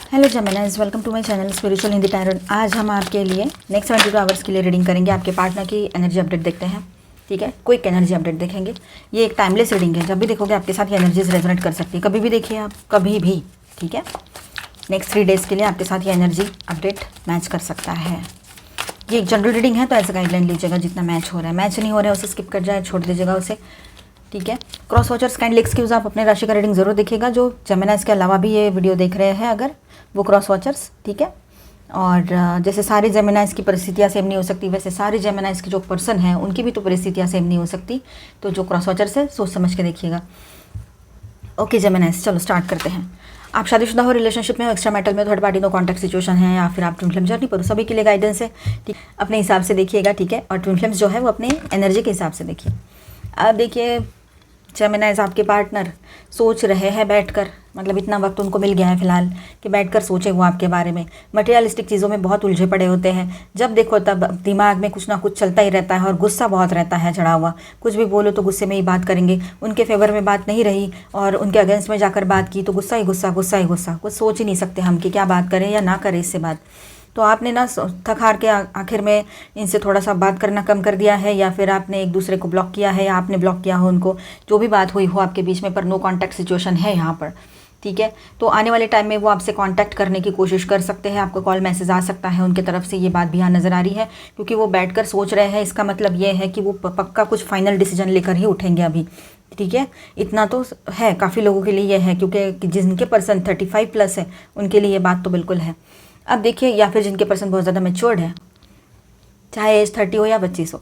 Hello Geminis, welcome to my channel spiritual Hindi tarot. आज हम आपके लिए नेक्स्ट 72 आवर्स के लिए रीडिंग करेंगे। आपके पार्टनर की एनर्जी अपडेट देखते हैं। ठीक है, क्विक एनर्जी अपडेट देखेंगे। ये एक टाइमलेस रीडिंग है, जब भी देखोगे आपके साथ ये एनर्जीज रेजोनेट कर सकती है। कभी भी देखिए आप, कभी भी। ठीक है, नेक्स्ट 3 डेज़ के लिए आपके साथ ये एनर्जी अपडेट मैच कर सकता है। ये एक जनरल रीडिंग है, तो ऐसे गाइडलाइन लीजिएगा जितना मैच हो रहा है। मैच नहीं हो रहा है उसे स्किप कर जाए, छोड़ दीजिएगा उसे। ठीक है, क्रॉस वॉचर्स काइंडली एक्सक्यूज, आप अपने राशि का रीडिंग जरूर देखिएगा। जो जेमिनाइज के अलावा भी ये वीडियो देख रहे हैं अगर, वो क्रॉस वॉचर्स। ठीक है, और जैसे सारे जेमिनाइज की परिस्थितियाँ सेम नहीं हो सकती, वैसे सारे जेमिनाइज के जो पर्सन हैं उनकी भी तो परिस्थितियाँ सेम नहीं हो सकती। तो जो क्रॉस वॉचर्स है सोच समझ के देखिएगा। ओके जेमिनाइज, चलो स्टार्ट करते हैं। आप शादीशुदा हो, रिलेशनशिप में हो, एक्स्ट्रा मैरिटल में, third party no contact situation है, या फिर आप ट्विन फ्लेम जर्नी पर, सभी के लिए गाइडेंस है। ठीक, अपने हिसाब से देखिएगा। ठीक है, और ट्विन फ्लेम्स जो है वो अपने एनर्जी के हिसाब से देखिए। अब देखिए जेमिनाइज, आपके पार्टनर सोच रहे हैं बैठकर, मतलब इतना वक्त उनको मिल गया है फिलहाल कि बैठकर सोचे वो आपके बारे में। मटेरियलिस्टिक चीज़ों में बहुत उलझे पड़े होते हैं, जब देखो तब दिमाग में कुछ ना कुछ चलता ही रहता है, और गुस्सा बहुत रहता है चढ़ा हुआ। कुछ भी बोलो तो गुस्से में ही बात करेंगे। उनके फेवर में बात नहीं रही और उनके अगेंस्ट में जाकर बात की तो गुस्सा ही गुस्सा, गुस्सा ही गुस्सा। कुछ सोच ही नहीं सकते हम कि क्या बात करें या ना करें इससे बात। तो आपने ना थक हार के आखिर में इनसे थोड़ा सा बात करना कम कर दिया है, या फिर आपने एक दूसरे को ब्लॉक किया है, या आपने ब्लॉक किया हो उनको। जो भी बात हुई हो आपके बीच में, पर नो कांटेक्ट सिचुएशन है यहाँ पर। ठीक है, तो आने वाले टाइम में वो आपसे कांटेक्ट करने की कोशिश कर सकते हैं। आपको कॉल मैसेज आ सकता है उनके तरफ से, ये बात भी यहाँ नज़र आ रही है। क्योंकि वो बैठकर सोच रहे हैं, इसका मतलब ये है कि वो पक्का कुछ फाइनल डिसीजन लेकर ही उठेंगे अभी। ठीक है, इतना तो है, काफ़ी लोगों के लिए ये है, क्योंकि जिनके पर्सन 35+ है उनके लिए ये बात तो बिल्कुल है। अब देखिए, या फिर जिनके पर्सन बहुत ज़्यादा मैच्योर्ड है, चाहे एज 30 हो या 25 हो,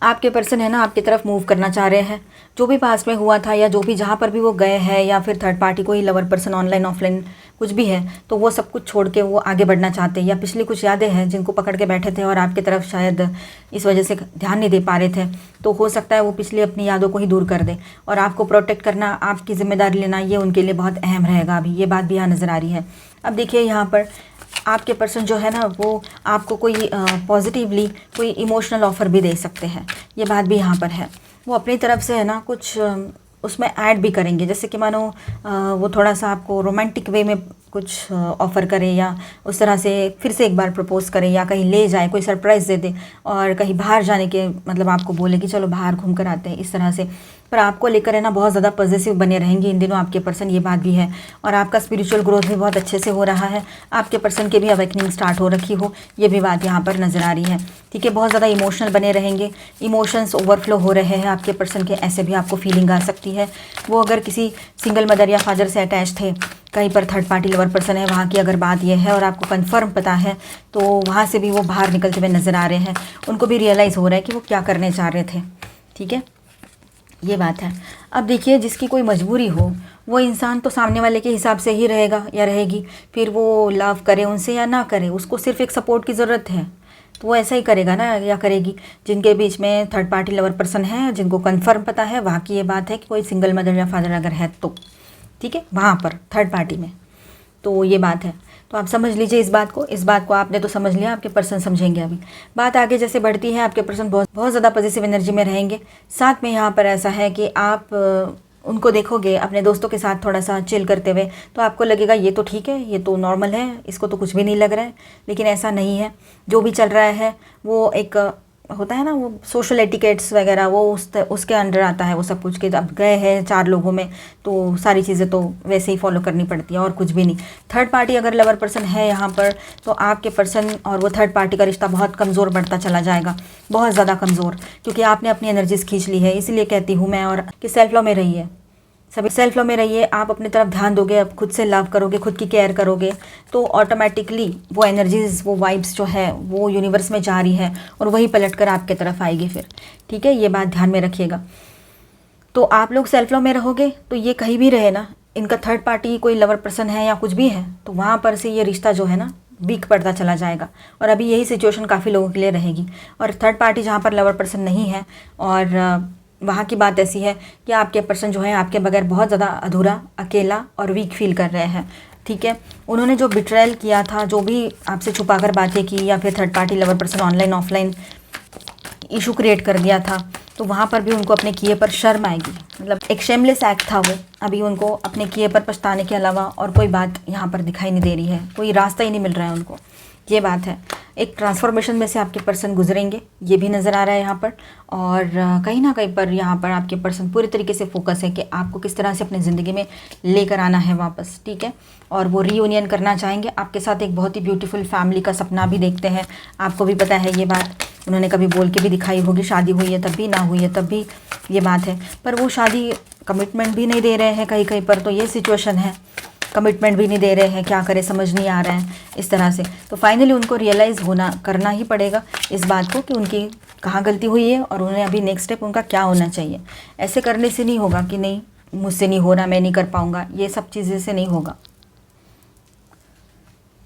आपके पर्सन है ना आपकी तरफ मूव करना चाह रहे हैं। जो भी पास में हुआ था, या जो भी जहाँ पर भी वो गए हैं, या फिर थर्ड पार्टी कोई लवर पर्सन ऑनलाइन ऑफलाइन कुछ भी है, तो वो सब कुछ छोड़ के वो आगे बढ़ना चाहते हैं। या पिछली कुछ यादें हैं जिनको पकड़ के बैठे थे और आपकी तरफ शायद इस वजह से ध्यान नहीं दे पा रहे थे, तो हो सकता है वो पिछली अपनी यादों को ही दूर कर दे। और आपको प्रोटेक्ट करना, आपकी जिम्मेदारी लेना, ये उनके लिए बहुत अहम रहेगा अभी। ये बात भी यहाँ नज़र आ रही है। अब देखिए यहाँ पर आपके पर्सन जो है ना, वो आपको कोई पॉजिटिवली कोई इमोशनल ऑफ़र भी दे सकते हैं। ये बात भी यहाँ पर है। वो अपनी तरफ से है ना कुछ उसमें ऐड भी करेंगे, जैसे कि मानो वो थोड़ा सा आपको रोमांटिक वे में कुछ ऑफ़र करें, या उस तरह से फिर से एक बार प्रपोज करें, या कहीं ले जाए, कोई सरप्राइज़ दे दे, और कहीं बाहर जाने के मतलब आपको बोले कि चलो बाहर घूम कर आते हैं, इस तरह से। पर आपको लेकर है ना बहुत ज़्यादा पॉजिटिव बने रहेंगे इन दिनों आपके पर्सन, ये बात भी है। और आपका स्पिरिचुअल ग्रोथ भी बहुत अच्छे से हो रहा है। आपके पर्सन की भी अवेकनिंग स्टार्ट हो रखी हो, ये भी बात यहाँ पर नज़र आ रही है। ठीक है, बहुत ज़्यादा इमोशनल बने रहेंगे, इमोशंस ओवरफ्लो हो रहे हैं आपके पर्सन के, ऐसे भी आपको फीलिंग आ सकती है। वो अगर किसी सिंगल मदर या फादर से अटैच थे, कहीं पर थर्ड पार्टी लवर पर्सन है, वहाँ की अगर बात यह है और आपको कंफर्म पता है, तो वहाँ से भी वो बाहर निकलते हुए नज़र आ रहे हैं। उनको भी रियलाइज़ हो रहा है कि वो क्या करने चाह रहे थे। ठीक है, ये बात है। अब देखिए, जिसकी कोई मजबूरी हो, वो इंसान तो सामने वाले के हिसाब से ही रहेगा या रहेगी। फिर वो लव करे उनसे या ना करे, उसको सिर्फ एक सपोर्ट की ज़रूरत है, तो वो ऐसा ही करेगा ना, या करेगी। जिनके बीच में थर्ड पार्टी लवर पर्सन है, जिनको कंफर्म पता है, वहाँ की ये बात है कि कोई सिंगल मदर या फादर अगर है तो, ठीक है, वहाँ पर थर्ड पार्टी में, तो ये बात है। तो आप समझ लीजिए इस बात को आपने तो समझ लिया, आपके पर्सन समझेंगे अभी। बात आगे जैसे बढ़ती है, आपके पर्सन बहुत बहुत ज़्यादा पॉजिटिव एनर्जी में रहेंगे। साथ में यहाँ पर ऐसा है कि आप उनको देखोगे अपने दोस्तों के साथ थोड़ा सा चिल करते हुए, तो आपको लगेगा ये तो ठीक है, ये तो नॉर्मल है, इसको तो कुछ भी नहीं लग रहा है। लेकिन ऐसा नहीं है। जो भी चल रहा है वो एक होता है ना, वो सोशल एटिकेट्स वगैरह, वो उसके अंडर आता है वो सब कुछ। कि अब गए हैं 4 लोगों में, तो सारी चीज़ें तो वैसे ही फॉलो करनी पड़ती है और कुछ भी नहीं। थर्ड पार्टी अगर लवर पर्सन है यहाँ पर, तो आपके पर्सन और वो थर्ड पार्टी का रिश्ता बहुत कमज़ोर बढ़ता चला जाएगा, बहुत ज़्यादा कमज़ोर, क्योंकि आपने अपनी एनर्जीज खींच ली है। इसलिए कहती हूँ मैं, और कि सेल्फ लव में रहिए, सभी सेल्फ लव में रहिए। आप अपनी तरफ ध्यान दोगे, अब खुद से लव करोगे, खुद की केयर करोगे, तो ऑटोमेटिकली वो एनर्जीज, वो वाइब्स जो है वो यूनिवर्स में जा रही है, और वही पलट कर आपके तरफ आएगी फिर। ठीक है, ये बात ध्यान में रखिएगा। तो आप लोग सेल्फ लव में रहोगे, तो ये कहीं भी रहे ना, इनका थर्ड पार्टी कोई लवर पर्सन है या कुछ भी है, तो वहाँ पर से ये रिश्ता जो है ना वीक पड़ता चला जाएगा। और अभी यही सिचुएशन काफ़ी लोगों के लिए रहेगी। और थर्ड पार्टी जहाँ पर लवर पर्सन नहीं है, और वहाँ की बात ऐसी है कि आपके पर्सन जो है आपके बगैर बहुत ज़्यादा अधूरा, अकेला और वीक फील कर रहे हैं। ठीक है, उन्होंने जो बिट्रेयल किया था, जो भी आपसे छुपा कर बातें की, या फिर third party lover person online offline issue create कर दिया था, तो वहाँ पर भी उनको अपने किए पर शर्म आएगी। मतलब एक शेमलेस एक्ट था वो। अभी उनको अपने किए पर पछताने के अलावा और कोई बात यहाँ पर दिखाई नहीं दे रही है, कोई रास्ता ही नहीं मिल रहा है उनको, ये बात है। एक ट्रांसफॉर्मेशन में से आपके पर्सन गुजरेंगे, ये भी नज़र आ रहा है यहाँ पर। और कहीं ना कहीं पर यहाँ पर आपके पर्सन पूरे तरीके से फोकस है कि आपको किस तरह से अपनी ज़िंदगी में लेकर आना है वापस, ठीक है। और वो रीयूनियन करना चाहेंगे आपके साथ, एक बहुत ही ब्यूटीफुल फैमिली का सपना भी देखते हैं। आपको भी पता है ये बात, उन्होंने कभी बोल के भी दिखाई होगी, शादी हुई है तब भी, ना हुई है तब भी, ये बात है। पर वो शादी कमिटमेंट भी नहीं दे रहे हैं कहीं कहीं पर, तो ये सिचुएशन है, कमिटमेंट भी नहीं दे रहे हैं, क्या करें समझ नहीं आ रहा है इस तरह से। तो फाइनली उनको रियलाइज़ करना ही पड़ेगा इस बात को कि उनकी कहाँ गलती हुई है और उन्हें अभी नेक्स्ट स्टेप उनका क्या होना चाहिए। ऐसे करने से नहीं होगा कि नहीं मुझसे नहीं हो रहा, मैं नहीं कर पाऊँगा, ये सब चीज़ें से नहीं होगा,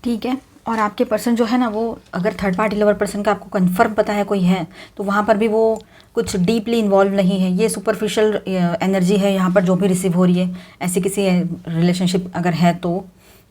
ठीक है। और आपके पर्सन जो है ना, वो अगर थर्ड पार्टी लवर पर्सन का आपको कंफर्म पता है कोई है, तो वहाँ पर भी वो कुछ डीपली इन्वॉल्व नहीं है। ये सुपरफिशियल एनर्जी है यहाँ पर जो भी रिसीव हो रही है, ऐसे किसी रिलेशनशिप अगर है तो,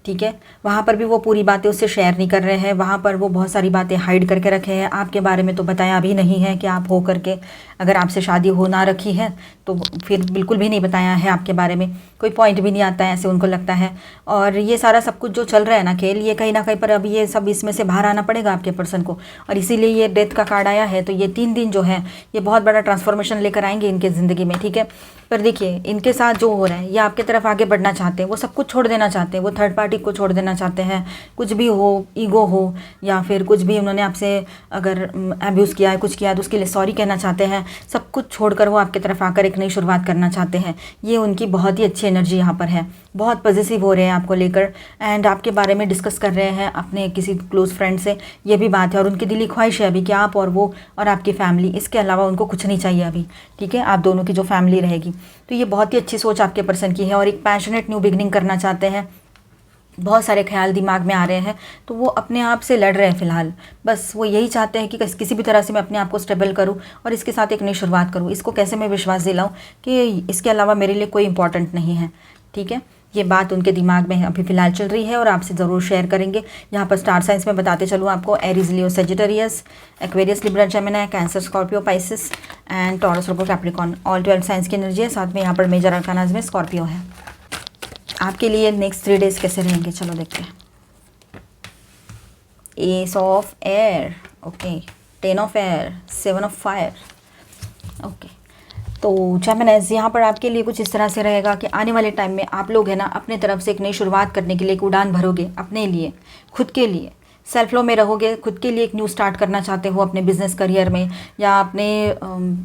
ठीक है। वहाँ पर भी वो पूरी बातें उससे शेयर नहीं कर रहे हैं, वहाँ पर वो बहुत सारी बातें हाइड करके रखे हैं। आपके बारे में तो बताया भी नहीं है कि आप हो करके, अगर आपसे शादी हो ना रखी है तो फिर बिल्कुल भी नहीं बताया है आपके बारे में, कोई पॉइंट भी नहीं आता है ऐसे उनको लगता है। और ये सारा सब कुछ जो चल रहा है ना खेल, ये कहीं ना कहीं पर अभी ये सब इसमें से बाहर आना पड़ेगा आपके पर्सन को। और इसीलिए ये डेथ का कार्ड आया है। तो ये 3 दिन जो है ये बहुत बड़ा ट्रांसफॉर्मेशन लेकर आएंगे इनके ज़िंदगी में, ठीक है। पर देखिए इनके साथ जो हो रहा है, ये आपके तरफ आगे बढ़ना चाहते हैं, वो सब कुछ छोड़ देना चाहते हैं, वो थर्ड पार्टी को छोड़ देना चाहते हैं। कुछ भी हो, ईगो हो या फिर कुछ भी उन्होंने आपसे अगर अब्यूज़ किया है, कुछ किया है, तो उसके लिए सॉरी कहना चाहते हैं। सब कुछ छोड़कर वो आपकी तरफ आकर एक नई शुरुआत करना चाहते हैं। ये उनकी बहुत ही अच्छी एनर्जी यहाँ पर है, बहुत पॉजिटिव हो रहे हैं आपको लेकर, एंड आपके बारे में डिस्कस कर रहे हैं अपने किसी क्लोज फ्रेंड से, ये भी बात है। और उनकी दिली ख्वाहिश है अभी कि आप और वो और आपकी फैमिली, इसके अलावा उनको कुछ नहीं चाहिए अभी, ठीक है, आप दोनों की जो फैमिली रहेगी। तो ये बहुत ही अच्छी सोच आपके पर्सन की है और एक पैशनेट न्यू बिगनिंग करना चाहते हैं। बहुत सारे ख्याल दिमाग में आ रहे हैं, तो वो अपने आप से लड़ रहे हैं फ़िलहाल। बस वो यही चाहते हैं कि किसी भी तरह से मैं अपने आप को स्टेबल करूं और इसके साथ एक नई शुरुआत करूं। इसको कैसे मैं विश्वास दिलाऊं कि इसके अलावा मेरे लिए कोई इंपॉर्टेंट नहीं है, ठीक है। ये बात उनके दिमाग में अभी फ़िलहाल चल रही है और आपसे ज़रूर शेयर करेंगे। यहाँ पर स्टार साइंस में बताते चलूँ आपको, Aries, Leo, Sagittarius, Aquarius, Libra, Gemini, Cancer, Scorpio, Pisces and Taurus, Virgo, Capricorn, all 12 signs की एनर्जी है। साथ में यहाँ पर मेजर अरकानाज में स्कॉर्पियो है। आपके लिए नेक्स्ट 3 डेज़ कैसे रहेंगे, चलो देखते हैं। S of air, okay, 10 of air, 7 of fire, okay. तो जेमिनीज यहाँ पर आपके लिए कुछ इस तरह से रहेगा कि आने वाले टाइम में आप लोग है ना अपने तरफ से एक नई शुरुआत करने के लिए एक उड़ान भरोगे अपने लिए, खुद के लिए, सेल्फ लव में रहोगे, खुद के लिए एक न्यू स्टार्ट करना चाहते हो अपने बिजनेस करियर में, या अपने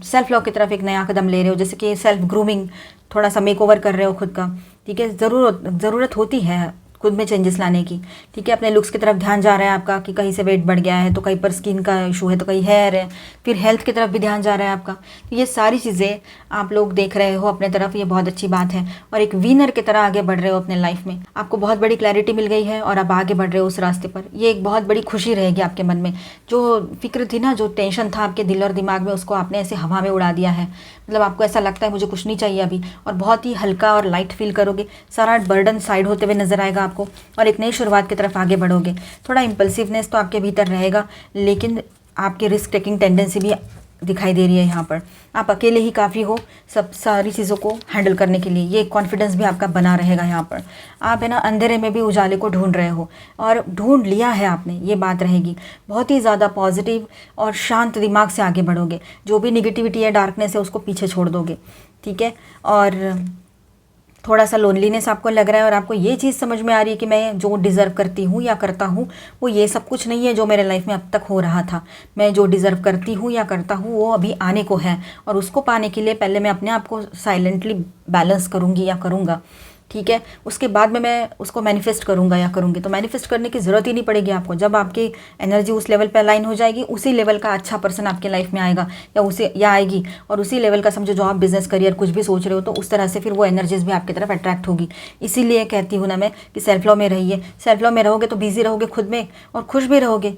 सेल्फ लव की तरफ एक नया कदम ले रहे हो, जैसे कि सेल्फ ग्रूमिंग, थोड़ा सा मेकओवर कर रहे हो खुद का, ठीक है। ज़रूरत होती है खुद में चेंजेस लाने की, ठीक है। अपने लुक्स की तरफ ध्यान जा रहा है आपका कि कहीं से वेट बढ़ गया है, तो कहीं पर स्किन का इशू है, तो कहीं हेयर है, फिर हेल्थ की तरफ भी ध्यान जा रहा है आपका। तो ये सारी चीज़ें आप लोग देख रहे हो अपने तरफ, ये बहुत अच्छी बात है। और एक विनर की तरह आगे बढ़ रहे हो अपने लाइफ में, आपको बहुत बड़ी क्लैरिटी मिल गई है और आप आगे बढ़ रहे हो उस रास्ते पर। ये एक बहुत बड़ी खुशी रहेगी आपके मन में। जो फिक्र थी ना, जो टेंशन था आपके दिल और दिमाग में, उसको आपने ऐसे हवा में उड़ा दिया है। मतलब आपको ऐसा लगता है मुझे कुछ नहीं चाहिए अभी, और बहुत ही हल्का और लाइट फील करोगे। सारा बर्डन साइड होते हुए नजर आएगा आपको और एक नई शुरुआत की तरफ आगे बढ़ोगे। थोड़ा इम्पल्सिवनेस तो आपके भीतर रहेगा, लेकिन आपकी रिस्क टेकिंग टेंडेंसी भी दिखाई दे रही है यहाँ पर। आप अकेले ही काफ़ी हो सब सारी चीज़ों को हैंडल करने के लिए, ये कॉन्फिडेंस भी आपका बना रहेगा यहाँ पर। आप है ना अंधेरे में भी उजाले को ढूंढ रहे हो और ढूंढ लिया है आपने, ये बात रहेगी। बहुत ही ज़्यादा पॉजिटिव और शांत दिमाग से आगे बढ़ोगे, जो भी निगेटिविटी है, डार्कनेस है, उसको पीछे छोड़ दोगे, ठीक है। और थोड़ा सा लोनलीनेस आपको लग रहा है और आपको ये चीज़ समझ में आ रही है कि मैं जो डिज़र्व करती हूँ या करता हूँ वो ये सब कुछ नहीं है जो मेरे लाइफ में अब तक हो रहा था। मैं जो डिज़र्व करती हूँ या करता हूँ वो अभी आने को है, और उसको पाने के लिए पहले मैं अपने आप को साइलेंटली बैलेंस करूँगी या करूँगा, ठीक है। उसके बाद में मैं उसको मैनिफेस्ट करूँगा या करूँगी। तो मैनिफेस्ट करने की ज़रूरत ही नहीं पड़ेगी आपको। जब आपकी एनर्जी उस लेवल पे अलाइन हो जाएगी, उसी लेवल का अच्छा पर्सन आपके लाइफ में आएगा या आएगी, और उसी लेवल का समझो जॉब, बिजनेस, करियर कुछ भी सोच रहे हो, तो उस तरह से फिर वो एनर्जीज भी आपकी तरफ अट्रैक्ट होगी। इसीलिए कहती हूँ ना मैं कि सेल्फ लव में रहिए। सेल्फ लव में रहोगे तो बिजी रहोगे खुद में और खुश भी रहोगे।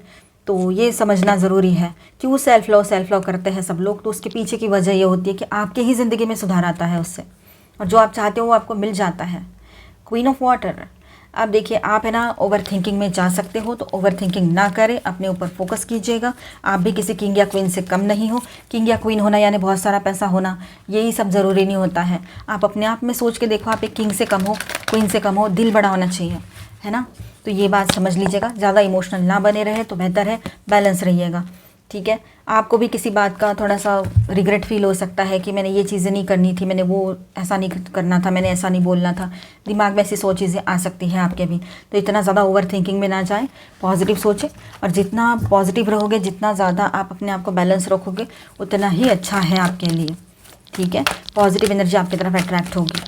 तो ये समझना ज़रूरी है। क्यों सेल्फ लव करते हैं सब लोग, तो उसके पीछे की वजह ये होती है कि आपके ही ज़िंदगी में सुधार आता है उससे, और जो आप चाहते हो वो आपको मिल जाता है। क्वीन ऑफ वाटर, अब देखिए आप है ना ओवर थिंकिंग में जा सकते हो, तो ओवर थिंकिंग ना करें, अपने ऊपर फोकस कीजिएगा। आप भी किसी किंग या क्वीन से कम नहीं हो। किंग या क्वीन होना यानी बहुत सारा पैसा होना, यही सब ज़रूरी नहीं होता है। आप अपने आप में सोच के देखो, आप एक किंग से कम हो, क्वीन से कम हो, दिल बड़ा होना चाहिए, है ना। तो ये बात समझ लीजिएगा। ज़्यादा इमोशनल ना बने रहे तो बेहतर है, बैलेंस रहिएगा, ठीक है। आपको भी किसी बात का थोड़ा सा रिग्रेट फील हो सकता है कि मैंने ये चीज़ें नहीं करनी थी, मैंने वो ऐसा नहीं करना था, मैंने ऐसा नहीं बोलना था। दिमाग में ऐसी 100 चीज़ें आ सकती हैं आपके भी। तो इतना ज़्यादा ओवर थिंकिंग में ना जाएं, पॉजिटिव सोचें। और जितना पॉजिटिव रहोगे, जितना ज़्यादा आप अपने आप को बैलेंस रखोगे, उतना ही अच्छा है आपके लिए, ठीक है। पॉजिटिव एनर्जी आपकी तरफ अट्रैक्ट होगी।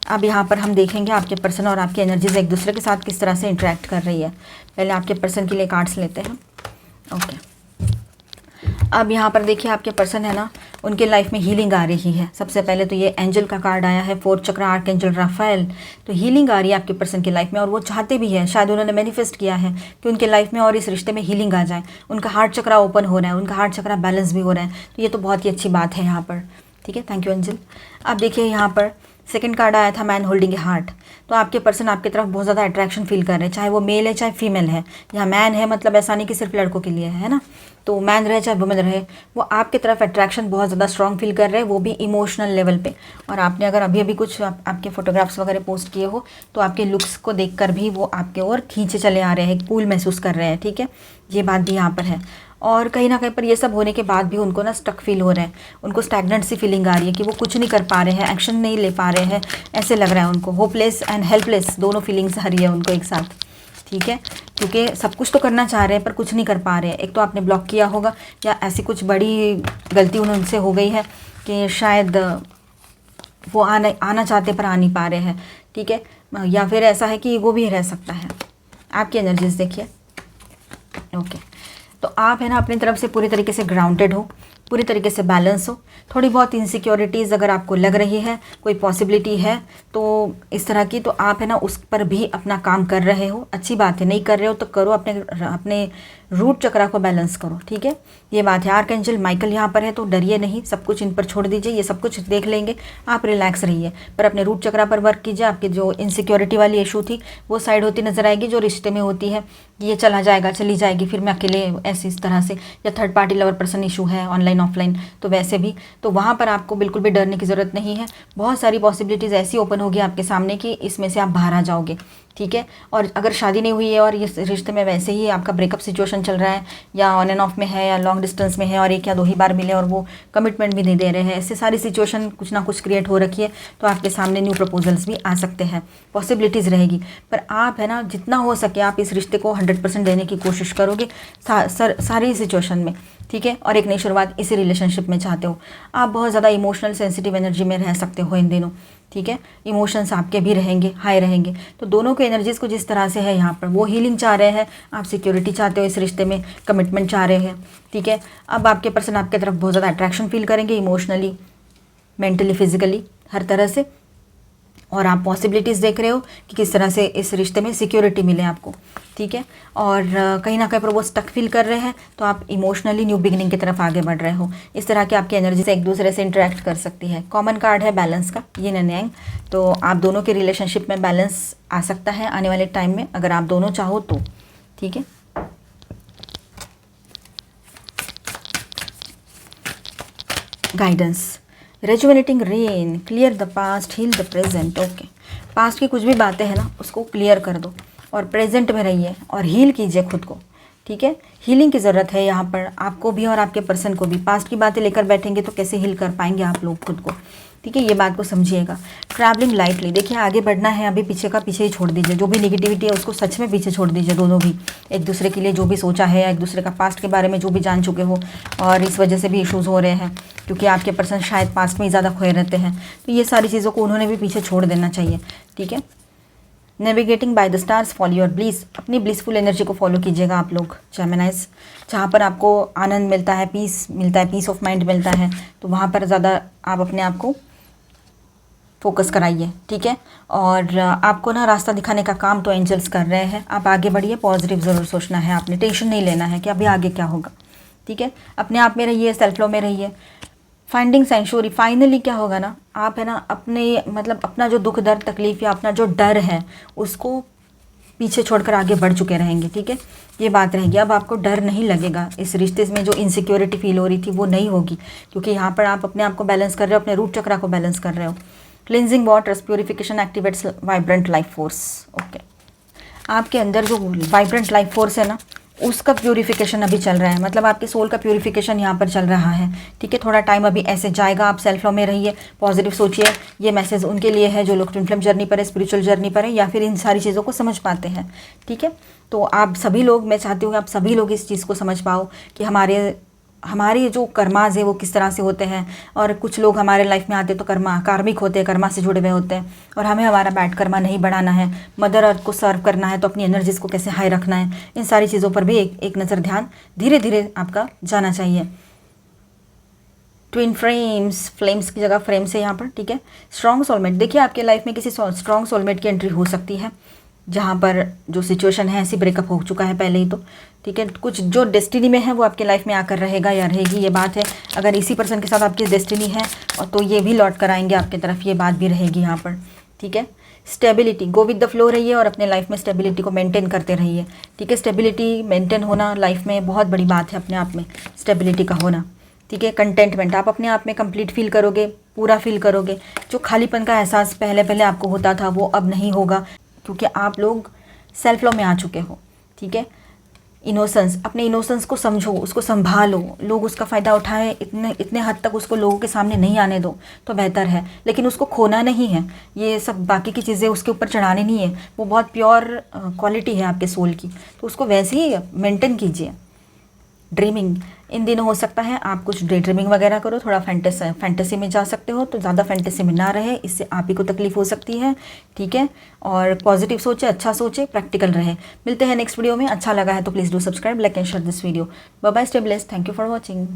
अब यहाँ पर हम देखेंगे आपके पर्सन और आपकी एनर्जीज एक दूसरे के साथ किस तरह से इंटरेक्ट कर रही है। पहले आपके पर्सन के लिए कार्ड्स लेते हैं। ओके, अब यहाँ पर देखिए आपके पर्सन है ना, उनके लाइफ में हीलिंग आ रही है। सबसे पहले तो ये एंजल का कार्ड आया है, 4th चक्र आर्कएंजल राफेल। तो हीलिंग आ रही है आपके पर्सन की लाइफ में, और वो चाहते भी हैं, शायद उन्होंने मैनिफेस्ट किया है कि उनके लाइफ में और इस रिश्ते में हीलिंग आ जाए। उनका हार्ट चक्रा ओपन हो रहा है, उनका हार्ट चक्रा बैलेंस भी हो रहा है। तो ये तो बहुत ही अच्छी बात है यहाँ पर, ठीक है। Thank you angel. अब देखिए यहाँ पर सेकंड कार्ड आया था, मैन होल्डिंग ए हार्ट। तो आपके पर्सन आपकी तरफ बहुत ज़्यादा अट्रैक्शन फील कर रहे हैं, चाहे वो मेल है चाहे फीमेल है। यहाँ मैन है मतलब ऐसा नहीं कि सिर्फ लड़कों के लिए है ना, तो मैन रहे चाहे वुमेन रहे, वो आपके तरफ अट्रैक्शन बहुत ज़्यादा स्ट्रॉन्ग फील कर रहे हैं, वो भी इमोशनल लेवल पे। और आपने अगर अभी अभी कुछ आपके फोटोग्राफ्स वगैरह पोस्ट किए हो, तो आपके लुक्स को देखकर भी वो आपके ओर खींचे चले आ रहे हैं, कूल महसूस कर रहे हैं, ठीक है। ये बात भी यहाँ पर है। और कहीं ना कहीं पर ये सब होने के बाद भी उनको ना स्टक फील हो रहे हैं, उनको स्टैग्नेंट सी फीलिंग आ रही है कि वो कुछ नहीं कर पा रहे हैं, एक्शन नहीं ले पा रहे हैं, ऐसे लग रहा है उनको। होपलेस एंड हेल्पलेस दोनों फीलिंग्स आ रही है उनको एक साथ, ठीक है। क्योंकि सब कुछ तो करना चाह रहे हैं पर कुछ नहीं कर पा रहे हैं। एक तो आपने ब्लॉक किया होगा, या ऐसी कुछ बड़ी गलती उनसे हो गई है कि शायद वो आना चाहते पर आ नहीं पा रहे हैं, ठीक है। या फिर ऐसा है कि ईगो भी रह सकता है। आपकी एनर्जीज देखिए। ओके, तो आप है ना अपनी तरफ से पूरी तरीके से ग्राउंडेड हो, पूरी तरीके से बैलेंस हो। थोड़ी बहुत इनसिक्योरिटीज़ अगर आपको लग रही है, कोई पॉसिबिलिटी है तो इस तरह की, तो आप है ना उस पर भी अपना काम कर रहे हो। अच्छी बात है, नहीं कर रहे हो तो करो, अपने रूट चक्रा को बैलेंस करो, ठीक है। ये बात है। आर्कएंजल माइकल यहाँ पर है, तो डरिए नहीं, सब कुछ इन पर छोड़ दीजिए, ये सब कुछ देख लेंगे, आप रिलैक्स रहिए। पर अपने रूट चक्रा पर वर्क कीजिए। आपकी जो इनसिक्योरिटी वाली इशू थी वो साइड होती नजर आएगी, जो रिश्ते में होती है, ये चला जाएगा, चली जाएगी, फिर मैं अकेले ऐसी इस तरह से, या third party lover person issue है ऑनलाइन ऑफलाइन, तो वैसे भी, तो वहाँ पर आपको बिल्कुल भी डरने की ज़रूरत नहीं है। बहुत सारी पॉसिबिलिटीज़ ऐसी ओपन होगी आपके सामने कि इसमें से आप बाहर आ जाओगे, ठीक है। और अगर शादी नहीं हुई है और इस रिश्ते में वैसे ही आपका ब्रेकअप सिचुएशन चल रहा है, या ऑन एंड ऑफ में है, या लॉन्ग डिस्टेंस में है, और 1 या 2 ही बार मिले और वो कमिटमेंट भी नहीं दे रहे हैं, ऐसे सारी सिचुएशन कुछ ना कुछ क्रिएट हो रखी है, तो आपके सामने न्यू प्रपोजल्स भी आ सकते हैं, पॉसिबिलिटीज़ रहेगी। पर आप है ना जितना हो सके आप इस रिश्ते को 100% देने की कोशिश करोगे सारी सिचुएशन में, ठीक है। और एक नई शुरुआत इसी रिलेशनशिप में चाहते हो। आप बहुत ज़्यादा इमोशनल सेंसिटिव एनर्जी में रह सकते हो इन दिनों, ठीक है। इमोशंस आपके भी रहेंगे, हाई रहेंगे। तो दोनों के एनर्जीज़ को जिस तरह से है यहाँ पर, वो हीलिंग चाह रहे हैं, आप सिक्योरिटी चाहते हो इस रिश्ते में, कमिटमेंट चाह रहे हैं, ठीक है। अब आपके पर्सन आपके तरफ बहुत ज़्यादा अट्रैक्शन फील करेंगे, इमोशनली, मेंटली, फिजिकली, हर तरह से। और आप पॉसिबिलिटीज़ देख रहे हो कि किस तरह से इस रिश्ते में सिक्योरिटी मिले आपको, ठीक है। और कहीं ना कहीं पर वो स्टक फील कर रहे हैं, तो आप इमोशनली न्यू बिगिनिंग की तरफ आगे बढ़ रहे हो। इस तरह की आपकी एनर्जी से एक दूसरे से इंटरेक्ट कर सकती है। कॉमन कार्ड है बैलेंस का, यिन एंड यांग। तो आप दोनों के रिलेशनशिप में बैलेंस आ सकता है आने वाले टाइम में, अगर आप दोनों चाहो तो, ठीक है। Guidance, rejuvenating rain, clear the past, heal the present. Okay, past की कुछ भी बातें हैं ना उसको क्लियर कर दो, और प्रेजेंट में रहिए और हील कीजिए खुद को, ठीक है। हीलिंग की ज़रूरत है यहाँ पर आपको भी और आपके पर्सन को भी। पास्ट की बातें लेकर बैठेंगे तो कैसे हील कर पाएंगे आप लोग खुद को, ठीक है। ये बात को समझिएगा। ट्रैवलिंग लाइटली, देखिए आगे बढ़ना है, अभी पीछे का पीछे ही छोड़ दीजिए। जो भी निगेटिविटी है उसको सच में पीछे छोड़ दीजिए। दोनों भी एक दूसरे के लिए जो भी सोचा है, या एक दूसरे का पास्ट के बारे में जो भी जान चुके हो, और इस वजह से भी इश्यूज़ हो रहे हैं क्योंकि आपके पर्सन शायद पास्ट में ही ज़्यादा खोए रहते हैं, तो ये सारी चीज़ों को उन्होंने भी पीछे छोड़ देना चाहिए, ठीक है। Navigating by the stars, follow your bliss, अपनी ब्लिसफुल एनर्जी को फॉलो कीजिएगा आप लोग जेमिनाइज। जहाँ पर आपको आनंद मिलता है, पीस मिलता है, पीस ऑफ माइंड मिलता है, तो वहाँ पर ज़्यादा आप अपने आप को फोकस कराइए, ठीक है। और आपको ना रास्ता दिखाने का काम तो एंजल्स कर रहे हैं। आप आगे बढ़िए, पॉजिटिव ज़रूर सोचना है, आपने टेंशन नहीं लेना है कि अभी आगे क्या होगा, ठीक है। अपने आप में रहिए, सेल्फ लो में रहिए। फाइंडिंग सेंचुरी, फाइनली क्या होगा ना, आप है ना अपने मतलब अपना जो दुख दर्द तकलीफ़ या अपना जो डर है उसको पीछे छोड़कर आगे बढ़ चुके रहेंगे, ठीक है। ये बात रहेगी। अब आपको डर नहीं लगेगा, इस रिश्ते में जो इनसिक्योरिटी फील हो रही थी वो नहीं होगी, क्योंकि यहाँ पर आप अपने आप को बैलेंस कर रहे हो, अपने रूट चक्रा को बैलेंस कर रहे हो। Cleansing waters purification activates vibrant life force. Okay, आपके अंदर जो वाइब्रेंट लाइफ फोर्स है ना, उसका प्यूरिफिकेशन अभी चल रहा है, मतलब आपके सोल का प्यूरिफिकेशन यहाँ पर चल रहा है, ठीक है। थोड़ा टाइम अभी ऐसे जाएगा, आप सेल्फ लव में रहिए, पॉजिटिव सोचिए। ये मैसेज उनके लिए है जो लोग ट्विन फ्लेम जर्नी पर है, स्पिरिचुअल जर्नी पर है, या फिर इन सारी चीज़ों को समझ पाते हैं, ठीक है। तो आप सभी लोग, मैं चाहती हूँ कि आप सभी लोग इस चीज़ को समझ पाओ कि हमारे जो कर्माज है वो किस तरह से होते हैं। और कुछ लोग हमारे लाइफ में आते तो कार्मिक होते हैं, कर्मा से जुड़े हुए होते हैं, और हमें हमारा बैड कर्मा नहीं बढ़ाना है, मदर अर्थ को सर्व करना है, तो अपनी एनर्जीज को कैसे हाई रखना है, इन सारी चीज़ों पर भी एक नज़र ध्यान धीरे धीरे आपका जाना चाहिए। ट्विन फ्लेम्स की जगह फ्रेम से यहाँ पर, ठीक है। स्ट्रॉन्ग सोलमेट, देखिए आपके लाइफ में किसी स्ट्रॉन्ग सोलमेट की एंट्री हो सकती है, जहाँ पर जो सिचुएशन है ऐसी ब्रेकअप हो चुका है पहले ही, तो ठीक है। कुछ जो डेस्टिनी में है वो आपके लाइफ में आकर रहेगा या रहेगी, ये बात है। अगर इसी पर्सन के साथ आपकी डेस्टिनी है और तो ये भी लौट कर आएंगे आपकी तरफ, ये बात भी रहेगी यहाँ पर, ठीक है। Stability, go with the flow रहिए और अपने लाइफ में स्टेबिलिटी को मेंटेन करते रहिए, ठीक है। स्टेबिलिटी मेंटेन होना लाइफ में बहुत बड़ी बात है, अपने आप में स्टेबिलिटी का होना, ठीक है। कंटेंटमेंट, आप अपने आप में कंप्लीट फील करोगे, पूरा फील करोगे। जो खालीपन का एहसास पहले पहले आपको होता था वो अब नहीं होगा, क्योंकि आप लोग सेल्फ लव में आ चुके हो, ठीक है। इनोसेंस, अपने इनोसेंस को समझो, उसको संभालो, लोग उसका फ़ायदा उठाएं इतने हद तक उसको लोगों के सामने नहीं आने दो तो बेहतर है, लेकिन उसको खोना नहीं है। ये सब बाकी की चीज़ें उसके ऊपर चढ़ाने नहीं है, वो बहुत प्योर क्वालिटी है आपके सोल की, तो उसको वैसे ही मेंटेन कीजिए। ड्रीमिंग, इन दिनों हो सकता है आप कुछ डे ड्रीमिंग वगैरह करो, थोड़ा फैंटेसी में जा सकते हो, तो ज़्यादा फैंटेसी में ना रहे, इससे आप ही को तकलीफ हो सकती है, ठीक है। और पॉजिटिव सोचे, अच्छा सोचे, प्रैक्टिकल रहे। मिलते हैं नेक्स्ट वीडियो में। अच्छा लगा है तो please do subscribe, like and share this video. Bye bye, stay blessed, thank you for watching.